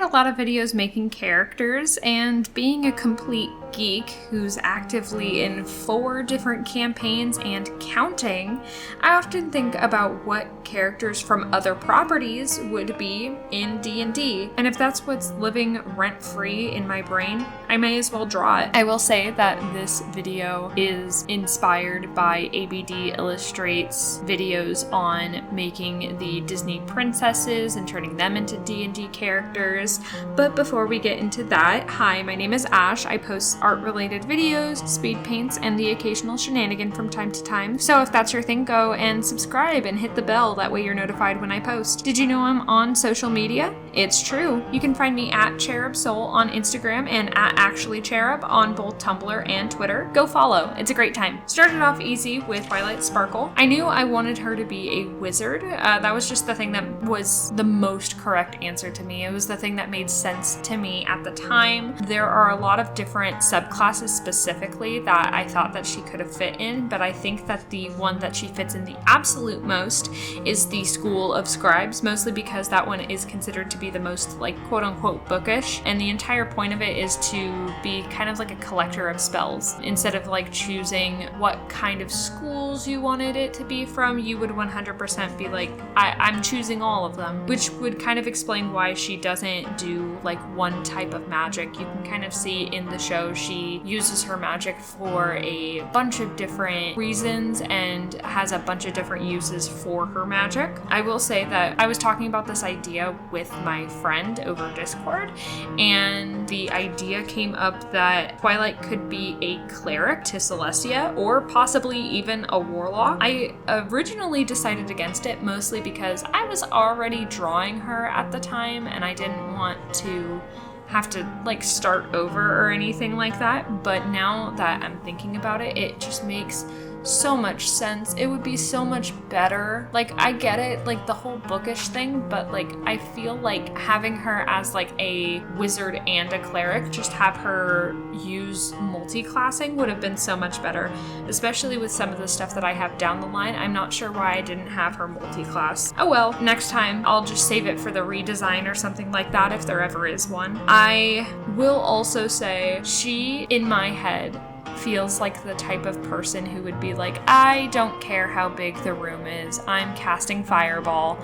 lot of videos making characters, and being a complete geek who's actively in 4 different campaigns and counting, I often think about what characters from other properties would be in D&D. And if that's what's living rent-free in my brain, I may as well draw it. I will say that this video is inspired by ABD Illustrates videos on making the Disney princesses and turning them into D&D characters. But before we get into that, hi, my name is Ash. I post art-related videos, speed paints, and the occasional shenanigan from time to time. So if that's your thing, go and subscribe and hit the bell. That way you're notified when I post. Did you know I'm on social media? It's true. You can find me at CherubSoul on Instagram and at ActuallyCherub on both Tumblr and Twitter. Go follow. It's a great time. Started off easy with Twilight Sparkle. I knew I wanted her to be a wizard. That was just the thing that was the most correct answer to me. It was the thing that made sense to me at the time. There are a lot of different subclasses specifically that I thought that she could have fit in, but I think that the one that she fits in the absolute most is the School of Scribes, mostly because that one is considered to be the most, like, quote-unquote bookish, and the entire point of it is to be kind of like a collector of spells. Instead of like choosing what kind of schools you wanted it to be from, you would 100% be like, I'm choosing all of them, which would kind of explain why she doesn't do like one type of magic. You can kind of see in the show she uses her magic for a bunch of different reasons and has a bunch of different uses for her magic. I will say that I was talking about this idea with my friend over Discord, and the idea came up that Twilight could be a cleric to Celestia, or possibly even a warlock. I originally decided against it, mostly because I was already drawing her at the time, and I didn't want to have to like start over or anything like that. But now that I'm thinking about it, it just makes so much sense. It would be so much better. Like, I get it, like the whole bookish thing, but like I feel like having her as like a wizard and a cleric, just have her use multi-classing would have been so much better, especially with some of the stuff that I have down the line. I'm not sure why I didn't have her multi-class. Oh well, next time I'll just save it for the redesign or something like that if there ever is one. I will also say she, in my head, feels like the type of person who would be like, I don't care how big the room is, I'm casting Fireball.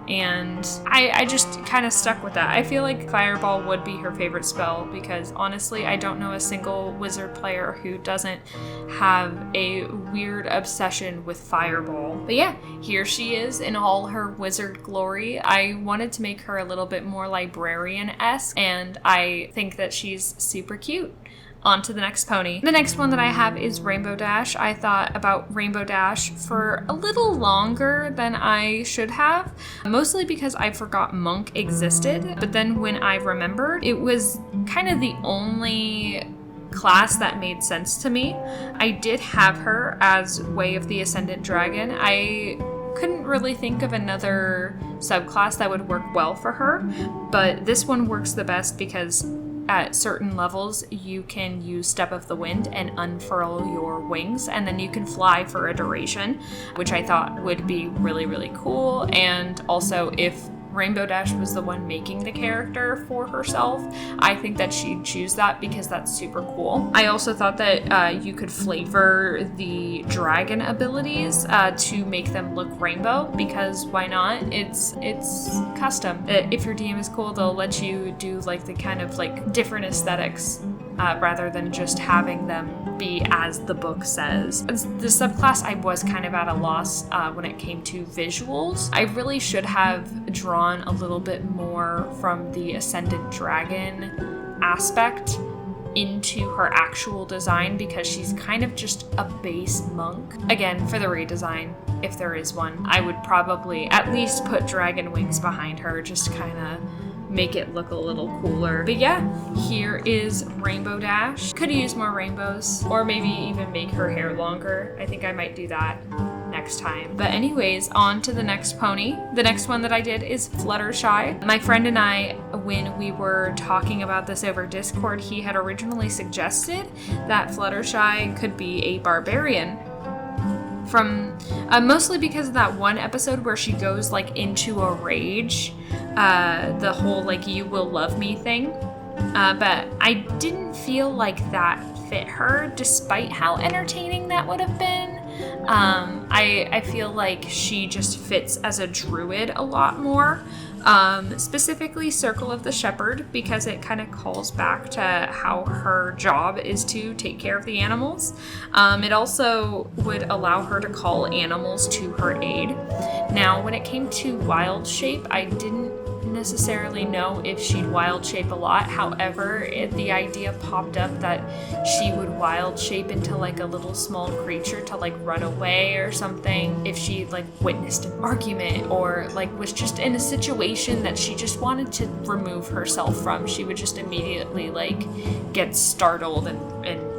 And I just kind of stuck with that. I feel like Fireball would be her favorite spell because honestly, I don't know a single wizard player who doesn't have a weird obsession with Fireball. But yeah, here she is in all her wizard glory. I wanted to make her a little bit more librarian-esque, and I think that she's super cute. On to the next pony. The next one that I have is Rainbow Dash. I thought about Rainbow Dash for a little longer than I should have, mostly because I forgot Monk existed, but then when I remembered, it was kind of the only class that made sense to me. I did have her as Way of the Ascendant Dragon. I couldn't really think of another subclass that would work well for her, but this one works the best because at certain levels, you can use Step of the Wind and unfurl your wings, and then you can fly for a duration, which I thought would be really, really cool. And also, if Rainbow Dash was the one making the character for herself, I think that she'd choose that because that's super cool. I also thought that you could flavor the dragon abilities to make them look rainbow, because why not? It's custom. If your DM is cool, they'll let you do like the kind of like different aesthetics rather than just having them be as the book says. The subclass, I was kind of at a loss when it came to visuals. I really should have drawn a little bit more from the Ascendant Dragon aspect into her actual design, because she's kind of just a base monk. Again, for the redesign, if there is one, I would probably at least put dragon wings behind her, just kind of make it look a little cooler. But yeah, here is Rainbow Dash. Could use more rainbows, or maybe even make her hair longer. I think I might do that next time. But anyways, on to the next pony. The next one that I did is Fluttershy. My friend and I, when we were talking about this over Discord, he had originally suggested that Fluttershy could be a barbarian. From mostly because of that one episode where she goes like into a rage the whole like "you will love me" thing. But I didn't feel like that fit her, despite how entertaining that would have been. I feel like she just fits as a druid a lot more. Specifically Circle of the Shepherd, because it kind of calls back to how her job is to take care of the animals. It also would allow her to call animals to her aid. Now, when it came to wild shape, I didn't necessarily know if she'd wild shape a lot. However, the idea popped up that she would wild shape into like a little small creature to like run away or something if she like witnessed an argument or like was just in a situation that she just wanted to remove herself from. She would just immediately like get startled and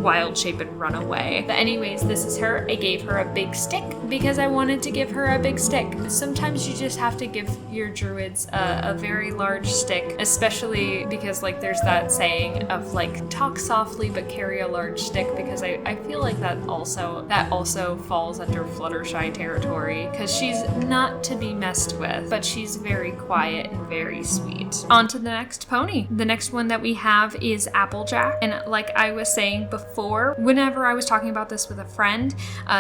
wild shape and run away. But anyways, this is her. I gave her a big stick because I wanted to give her a big stick. Sometimes you just have to give your druids a very large stick, especially because like there's that saying of like talk softly but carry a large stick, because I feel like that also falls under Fluttershy territory, because she's not to be messed with, but she's very quiet and very sweet. On to the next pony. The next one that we have is Applejack, and like I was saying before, whenever I was talking about this with a friend,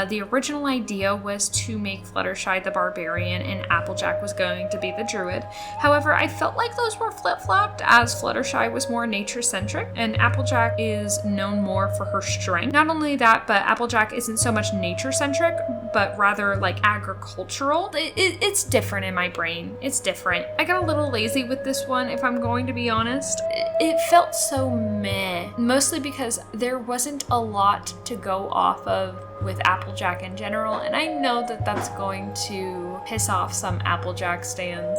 the original idea was to make Fluttershy the barbarian and Applejack was going to be the druid. However, I felt like those were flip-flopped, as Fluttershy was more nature-centric and Applejack is known more for her strength. Not only that, but Applejack isn't so much nature-centric, but rather like agricultural. It's different in my brain. It's different. I got a little lazy with this one, if I'm going to be honest. It felt so meh, mostly because there wasn't a lot to go off of with Applejack in general, and I know that that's going to piss off some Applejack stans,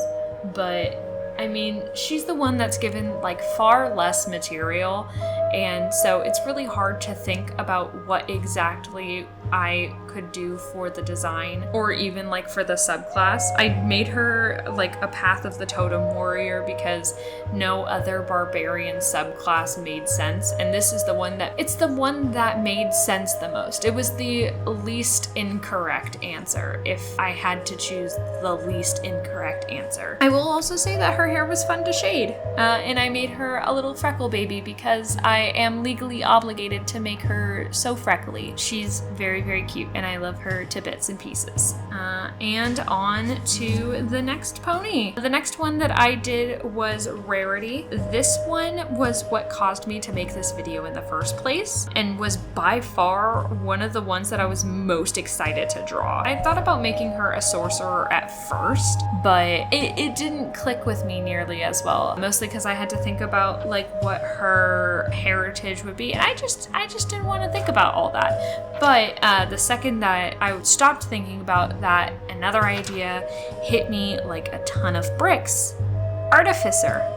but I mean, she's the one that's given like far less material, and so it's really hard to think about what exactly I could do for the design, or even like for the subclass. I made her like a Path of the Totem Warrior because no other barbarian subclass made sense, and this is the one that made sense the most. It was the least incorrect answer if I had to choose the least incorrect answer. I will also say that her hair was fun to shade, and I made her a little freckle baby because I am legally obligated to make her so freckly. She's very, very cute, and I love her to bits and pieces. And on to the next pony. The next one that I did was Rarity. This one was what caused me to make this video in the first place, and was by far one of the ones that I was most excited to draw. I thought about making her a sorcerer at first, but it didn't click with me nearly as well, mostly because I had to think about like what her heritage would be. I just didn't want to think about all that. But the second that I stopped thinking about that, another idea hit me like a ton of bricks. Artificer.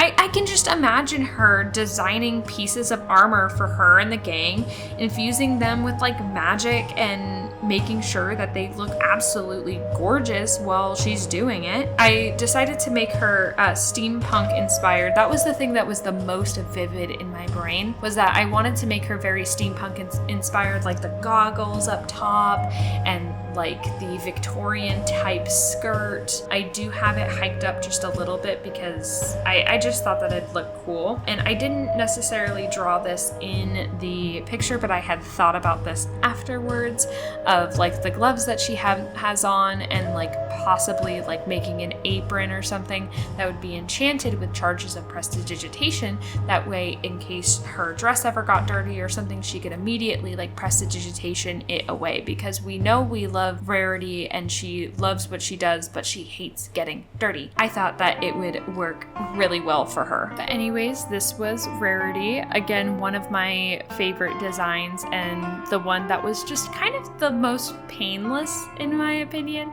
I can just imagine her designing pieces of armor for her and the gang, infusing them with like magic and making sure that they look absolutely gorgeous while she's doing it. I decided to make her steampunk inspired. That was the thing that was the most vivid in my brain, was that I wanted to make her very steampunk inspired, like the goggles up top and like the Victorian type skirt. I do have it hiked up just a little bit because I just thought that it'd look cool. And I didn't necessarily draw this in the picture, but I had thought about this afterwards, of like the gloves that she has on, and like possibly like making an apron or something that would be enchanted with charges of prestidigitation. That way, in case her dress ever got dirty or something, she could immediately like prestidigitation it away, because we know we love Rarity and she loves what she does, but she hates getting dirty. I thought that it would work really well for her. But anyways, this was Rarity. Again, one of my favorite designs, and the one that was just kind of the most painless in my opinion.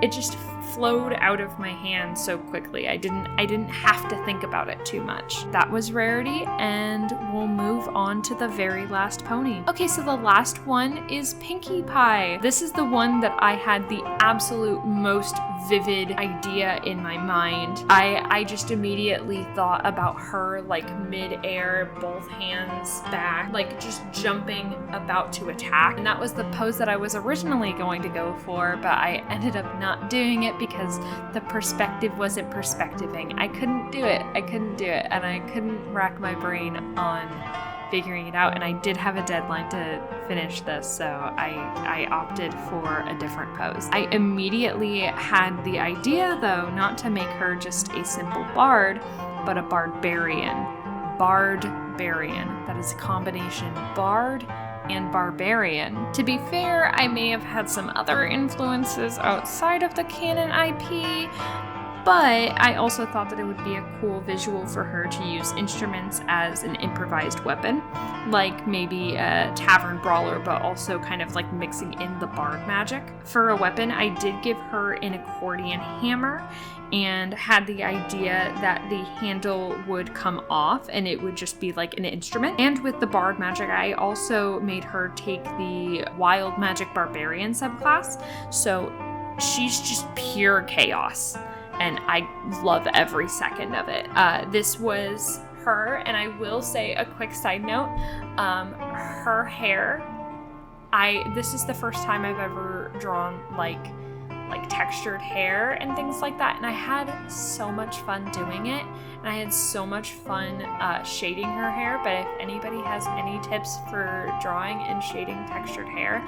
It just flowed out of my hand so quickly. I didn't have to think about it too much. That was Rarity, and we'll move on to the very last pony. Okay, so the last one is Pinkie Pie. This is the one that I had the absolute most vivid idea in my mind. I just immediately thought about her like mid-air, both hands back, like just jumping about to attack. And that was the pose that I was originally going to go for, but I ended up not doing it because the perspective wasn't perspectiving. I couldn't do it, and I couldn't rack my brain on figuring it out, and I did have a deadline to finish this, so I opted for a different pose. I immediately had the idea, though, not to make her just a simple bard, but a barbarian. Bardbarian. That is a combination bard and barbarian. To be fair, I may have had some other influences outside of the canon IP, but I also thought that it would be a cool visual for her to use instruments as an improvised weapon, like maybe a tavern brawler, but also kind of like mixing in the bard magic. For a weapon, I did give her an accordion hammer and had the idea that the handle would come off and it would just be like an instrument. And with the bard magic, I also made her take the wild magic barbarian subclass, so she's just pure chaos. And I love every second of it. This was her, and I will say a quick side note, her hair, this is the first time I've ever drawn like textured hair and things like that, and I had so much fun doing it, and I had so much fun shading her hair. But if anybody has any tips for drawing and shading textured hair,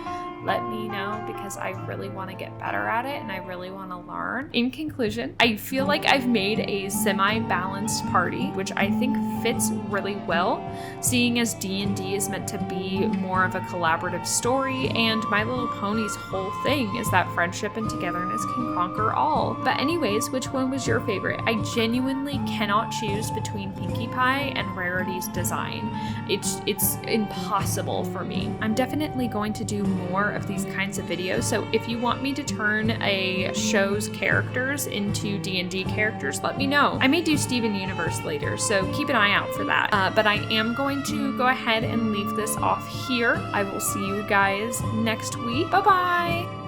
let me know, because I really want to get better at it and I really want to learn. In conclusion, I feel like I've made a semi-balanced party, which I think fits really well, seeing as D&D is meant to be more of a collaborative story, and My Little Pony's whole thing is that friendship and togetherness can conquer all. But anyways, which one was your favorite? I genuinely cannot choose between Pinkie Pie and Rarity's design. It's impossible for me. I'm definitely going to do more of these kinds of videos, so if you want me to turn a show's characters into D&D characters, let me know. I may do Steven Universe later, so keep an eye out for that. But I am going to go ahead and leave this off here. I will see you guys next week. Bye-bye!